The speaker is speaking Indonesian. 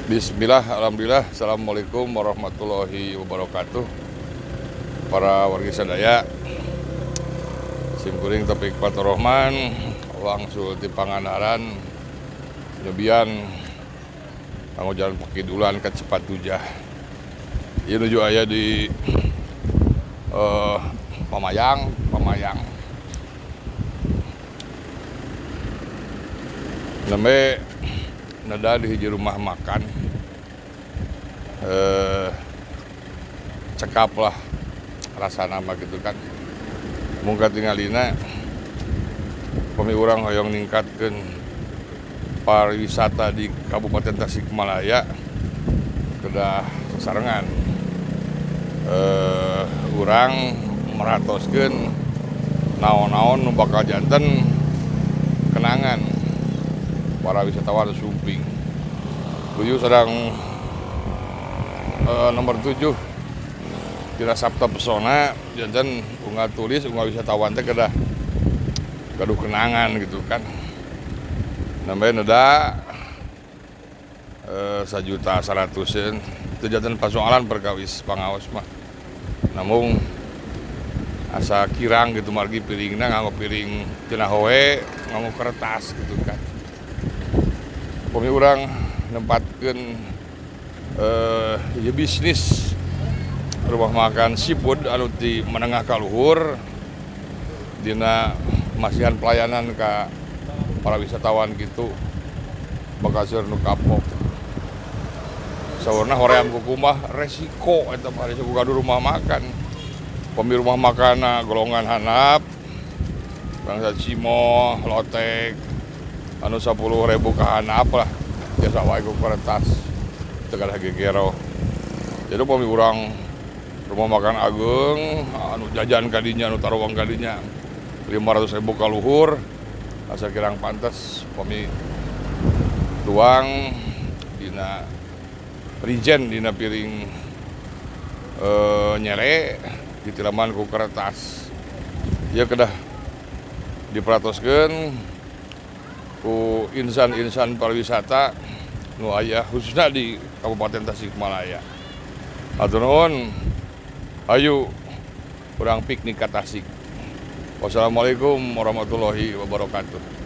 Bismillah, alhamdulillah, assalamualaikum warahmatullahi wabarakatuh. Para warga sadaya, simkuring topik Fathurrahman, wangsul ti Pangandaran, nyebian kanggo jalan Pakidulan ke Cepatujah. Ieu nuju aya di Pamayang. Nembe nada di hiji rumah makan, cekap lah rasana mah gitu kan. Mungkin tingalina pami urang hoyong ningkatkeun pariwisata di Kabupaten Tasikmalaya kedah sasarengan. Urang meratoskeun naon-naon nu bakal janten kenangan para wisatawan Sumping. Tujuh sedang nomor 7 Dina Sabta Pesona janten unggah tulis unggah wisatawan teh kedah gaduh kenangan gitu kan. Namanya neda 1.100.000 itu janten persoalan perkawis pangaos mah. Namun asa kirang gitu margi piringna nganggo piring tina hoe nganggo kertas gitu kan. Kami urang nempatkeun ya bisnis rumah makan seafood anu ti menengah ka luhur dina masihan pelayanan ka para wisatawan gitu bakaseur nu kapok. Saurna hoream kukumah resiko eta mah resiko gaduh rumah makan. Pemi rumah makan golongan handap bangsa cimo, lotek anu 10.000 ka handap lah. Biasa wae ku kertas tegal gegero. Jadi pami urang rumah makan ageung anu jajan kadinya anu taruang kadinya 500.000 ka luhur asa kirang pantes pami tuang dina rijen dina piring nyere ditilaman ku kertas. Ieu kedah diperatoskeun ku insan-insan pariwisata nu aya khususnya di Kabupaten Tasikmalaya. Hatur nuhun, ayo urang piknik ka Tasik. Wassalamualaikum warahmatullahi wabarakatuh.